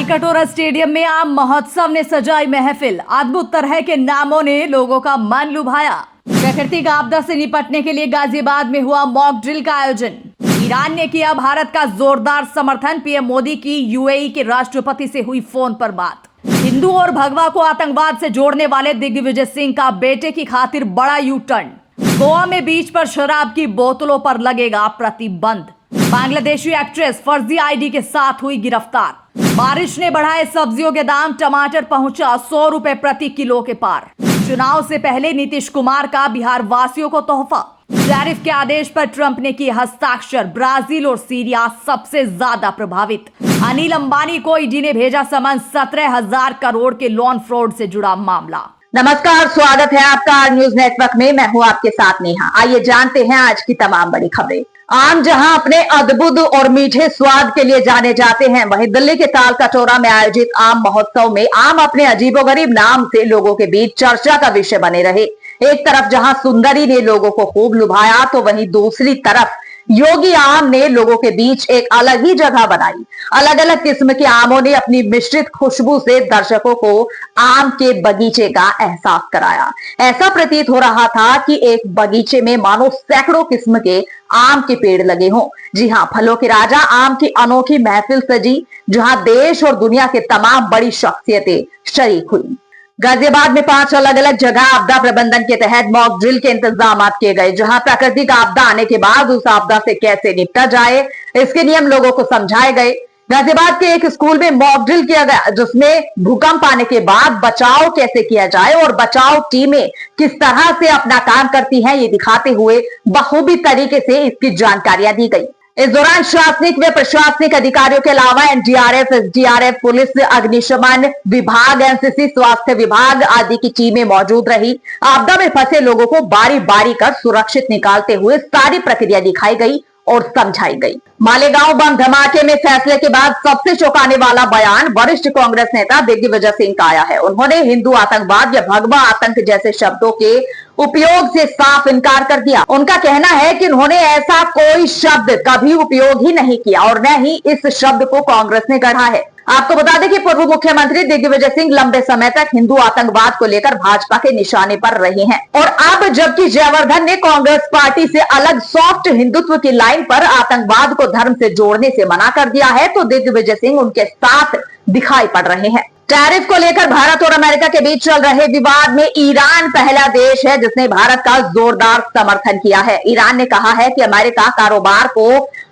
Talkatora stadium में आम महोत्सव ने सजाई महफिल। अद्भुत तरह के नामों ने लोगों का मन लुभाया। प्राकृतिक आपदा से निपटने के लिए गाजियाबाद में हुआ मॉक ड्रिल का आयोजन। ईरान ने किया भारत का जोरदार समर्थन। पीएम मोदी की यूएई के राष्ट्रपति से हुई फोन पर बात। हिंदू और भगवा को आतंकवाद से जोड़ने वाले दिग्विजय सिंह का बेटे की खातिर बड़ा यू टर्न। गोवा में बीच पर शराब की बोतलों पर लगेगा प्रतिबंध। बांग्लादेशी एक्ट्रेस फर्जी आईडी के साथ हुई गिरफ्तार। बारिश ने बढ़ाए सब्जियों के दाम। टमाटर पहुंचा 100 रुपए प्रति किलो के पार। चुनाव से पहले नीतीश कुमार का बिहार वासियों को तोहफा। टैरिफ के आदेश पर ट्रंप ने किए हस्ताक्षर। ब्राजील और सीरिया सबसे ज्यादा प्रभावित। अनिल अंबानी को ईडी ने भेजा समन। 17,000 करोड़ के लोन फ्रॉड से जुड़ा मामला। नमस्कार, स्वागत है आपका आर न्यूज नेटवर्क में। मैं हूं आपके साथ नेहा। आइए जानते हैं आज की तमाम बड़ी खबरें। आम जहां अपने अद्भुत और मीठे स्वाद के लिए जाने जाते हैं, वहीं दिल्ली के तालकटोरा में आयोजित आम महोत्सव में आम अपने अजीबोगरीब नाम से लोगों के बीच चर्चा का विषय बने रहे। एक तरफ जहां सुंदरी ने लोगों को खूब लुभाया, तो वहीं दूसरी तरफ योगी आम ने लोगों के बीच एक अलग ही जगह बनाई। अलग अलग किस्म के आमों ने अपनी मिश्रित खुशबू से दर्शकों को आम के बगीचे का एहसास कराया। ऐसा प्रतीत हो रहा था कि एक बगीचे में मानो सैकड़ों किस्म के आम के पेड़ लगे हों। जी हाँ, फलों के राजा आम की अनोखी महफिल सजी, जहां देश और दुनिया के तमाम बड़ी शख्सियतें शरीक हुई। गाजियाबाद में 5 अलग अलग जगह आपदा प्रबंधन के तहत मॉक ड्रिल के इंतजाम किए गए, जहां प्राकृतिक आपदा आने के बाद उस आपदा से कैसे निपटा जाए, इसके नियम लोगों को समझाए गए। गाजियाबाद के एक स्कूल में मॉक ड्रिल किया गया, जिसमें भूकंप आने के बाद बचाव कैसे किया जाए और बचाव टीमें किस तरह से अपना काम करती हैं, ये दिखाते हुए बखूबी तरीके से इसकी जानकारियां दी गई। इस दौरान शासनिक व प्रशासनिक अधिकारियों के अलावा एनडीआरएफ, एसडीआरएफ, पुलिस, अग्निशमन विभाग, एनसीसी, स्वास्थ्य विभाग आदि की टीमें मौजूद रही। आपदा में फंसे लोगों को बारी बारी कर सुरक्षित निकालते हुए सारी प्रक्रिया दिखाई गई और समझाई गई। मालेगांव बम धमाके में फैसले के बाद सबसे चौंकाने वाला बयान वरिष्ठ कांग्रेस नेता दिग्विजय सिंह का आया है। उन्होंने हिंदू आतंकवाद या भगवा आतंक जैसे शब्दों के उपयोग से साफ इनकार कर दिया। उनका कहना है कि उन्होंने ऐसा कोई शब्द कभी उपयोग ही नहीं किया और न ही इस शब्द को कांग्रेस ने गढ़ा है। आपको बता दें कि पूर्व मुख्यमंत्री दिग्विजय सिंह लंबे समय तक हिंदू आतंकवाद को लेकर भाजपा के निशाने पर रहे हैं और अब जबकि जयवर्धन ने कांग्रेस पार्टी से अलग सॉफ्ट हिंदुत्व की लाइन पर आतंकवाद को धर्म से जोड़ने से मना कर दिया है, तो दिग्विजय सिंह उनके साथ दिखाई पड़ रहे हैं। टैरिफ को लेकर भारत और अमेरिका के बीच चल रहे विवाद में ईरान पहला देश है जिसने भारत का जोरदार समर्थन किया है। ईरान ने कहा है कि अमेरिका कारोबार को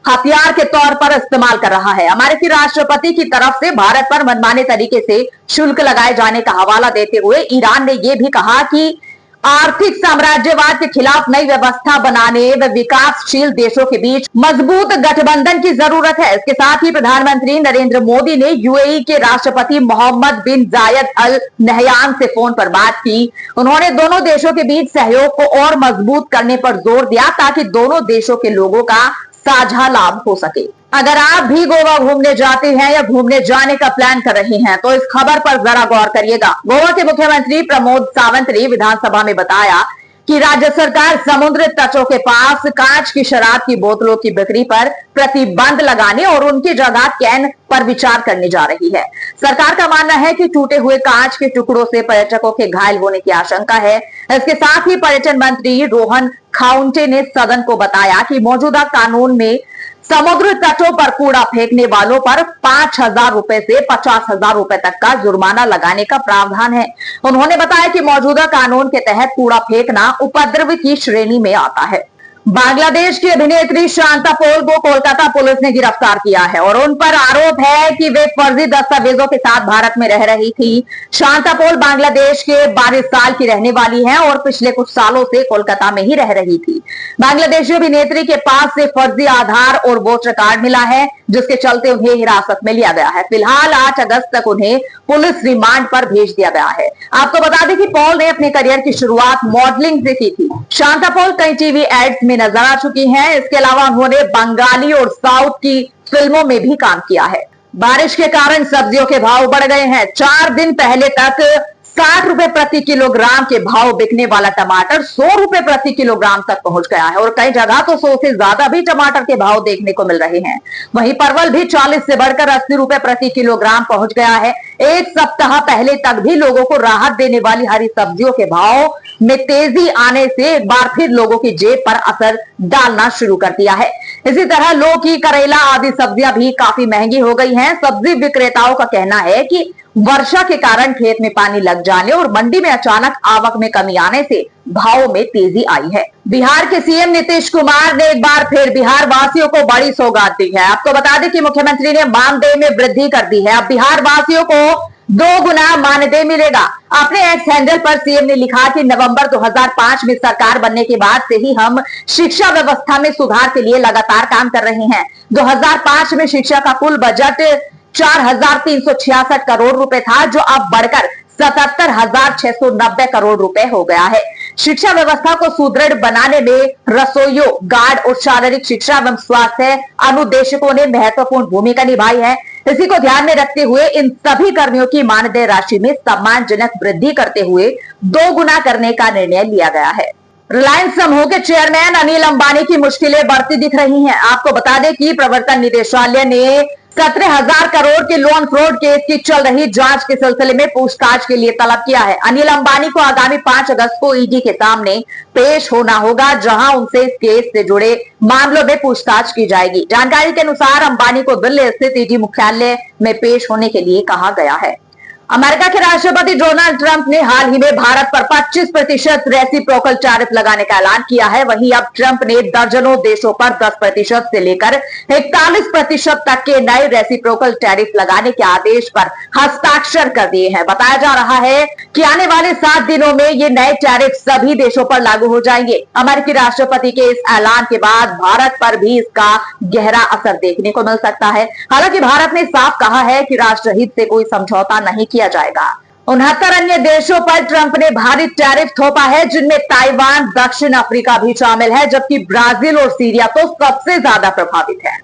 हथियार के तौर पर इस्तेमाल कर रहा है। अमेरिकी राष्ट्रपति की तरफ से भारत पर मनमाने तरीके से शुल्क लगाए जाने का हवाला देते हुए ईरान ने यह भी कहा कि आर्थिक साम्राज्यवाद के खिलाफ नई व्यवस्था बनाने व विकासशील देशों के बीच मजबूत गठबंधन की जरूरत है। इसके साथ ही प्रधानमंत्री नरेंद्र मोदी ने यूएई के राष्ट्रपति मोहम्मद बिन जायद अल नहयान से फोन पर बात की। उन्होंने दोनों देशों के बीच सहयोग को और मजबूत करने पर जोर दिया ताकि दोनों देशों के लोगों का साझा लाभ हो सके। अगर आप भी गोवा घूमने जाते हैं या घूमने जाने का प्लान कर रहे हैं, तो इस खबर पर जरा गौर करिएगा। गोवा के मुख्यमंत्री प्रमोद सावंत ने विधानसभा में बताया कि राज्य सरकार समुद्र तटों के पास कांच की शराब की बोतलों की बिक्री पर प्रतिबंध लगाने और उनकी जगह कैन पर विचार करने जा रही है। सरकार का मानना है कि टूटे हुए कांच के टुकड़ों से पर्यटकों के घायल होने की आशंका है। इसके साथ ही पर्यटन मंत्री रोहन खाउंटे ने सदन को बताया कि मौजूदा कानून में समुद्र तटों पर कूड़ा फेंकने वालों पर 5,000 रुपए से 50,000 रुपए तक का जुर्माना लगाने का प्रावधान है। उन्होंने बताया कि मौजूदा कानून के तहत कूड़ा फेंकना उपद्रव की श्रेणी में आता है। बांग्लादेश की अभिनेत्री शांता पोल को कोलकाता पुलिस ने गिरफ्तार किया है और उन पर आरोप है कि वे फर्जी दस्तावेजों के साथ भारत में रह रही थी। शांता पोल बांग्लादेश के 22 साल की रहने वाली हैं और पिछले कुछ सालों से कोलकाता में ही रह रही थी। बांग्लादेशी अभिनेत्री के पास से फर्जी आधार और वोटर कार्ड मिला है, जिसके चलते उन्हें हिरासत में लिया गया है। फिलहाल 8 अगस्त तक उन्हें पुलिस रिमांड पर भेज दिया गया है। आपको बता दें कि पॉल ने अपने करियर की शुरुआत मॉडलिंग से की थी। शांता पोल कई टीवी एड्स में नजर आ चुकी हैं। इसके अलावा उन्होंने बंगाली और साउथ की फिल्मों में भी काम किया है। बारिश के कारण सब्जियों के भाव बढ़ गए हैं। 4 दिन पहले तक 60 रुपए प्रति किलोग्राम के भाव बिकने वाला टमाटर 100 रुपए प्रति किलोग्राम तक पहुंच गया है और कई जगह तो 100 से ज्यादा भी टमाटर के भाव देखने को मिल रहे हैं। वहीं परवल भी 40 से बढ़कर 80 रुपए प्रति किलोग्राम पहुंच गया है। एक सप्ताह पहले तक भी लोगों को राहत देने वाली हरी सब्जियों के भाव में तेजी आने से एक बार फिर लोगों की जेब पर असर डालना शुरू कर दिया है। इसी तरह लौकी, करेला आदि सब्जियां भी काफी महंगी हो गई हैं। सब्जी विक्रेताओं का कहना है कि वर्षा के कारण खेत में पानी लग जाने और मंडी में अचानक आवक में कमी आने से भावों में तेजी आई है। बिहार के सीएम नीतीश कुमार ने एक बार फिर बिहार वासियों को बड़ी सौगात दी है। आपको बता दें कि मुख्यमंत्री ने मानदेय में वृद्धि कर दी है। अब बिहार वासियों को 2 गुना मानदेय मिलेगा। अपने एक्स हैंडल पर सीएम ने लिखा कि नवंबर 2005 में सरकार बनने के बाद से ही हम शिक्षा व्यवस्था में सुधार के लिए लगातार काम कर रहे हैं। 2005 में शिक्षा का कुल बजट 4,366 करोड़ रुपए था, जो अब बढ़कर 77,690 करोड़ रुपए हो गया है। शिक्षा व्यवस्था को सुदृढ़ बनाने में रसोइयों, गार्ड और शारीरिक शिक्षा एवं स्वास्थ्य अनुदेशकों ने महत्वपूर्ण भूमिका निभाई है। इसी को ध्यान में रखते हुए इन सभी कर्मियों की मानदेय राशि में सम्मानजनक वृद्धि करते हुए 2 गुना करने का निर्णय लिया गया है। रिलायंस समूह के चेयरमैन अनिल अंबानी की मुश्किलें बढ़ती दिख रही हैं। आपको बता दें कि प्रवर्तन निदेशालय ने 17,000 करोड़ के लोन फ्रॉड केस की चल रही जांच के सिलसिले में पूछताछ के लिए तलब किया है। अनिल अंबानी को आगामी 5 अगस्त को ईडी के सामने पेश होना होगा, जहां उनसे इस केस से जुड़े मामलों में पूछताछ की जाएगी। जानकारी के अनुसार अंबानी को दिल्ली स्थित ईडी मुख्यालय में पेश होने के लिए कहा गया है। अमेरिका के राष्ट्रपति डोनाल्ड ट्रंप ने हाल ही में भारत पर 25% रेसिप्रोकल टैरिफ लगाने का ऐलान किया है। वहीं अब ट्रंप ने दर्जनों देशों पर 10% से लेकर 41% तक के नए रेसिप्रोकल टैरिफ लगाने के आदेश पर हस्ताक्षर कर दिए हैं। बताया जा रहा है कि आने वाले 7 दिनों में ये नए टैरिफ सभी देशों पर लागू हो जाएंगे। अमेरिकी राष्ट्रपति के इस ऐलान के बाद भारत पर भी इसका गहरा असर देखने को मिल सकता है। हालांकि भारत ने साफ कहा है कि राष्ट्रहित से कोई समझौता नहीं किया जाएगा। 69 अन्य देशों पर ट्रंप ने भारी टैरिफ थोपा है, जिनमें ताइवान, दक्षिण अफ्रीका भी शामिल है, जबकि ब्राजील और सीरिया तो सबसे ज्यादा प्रभावित है।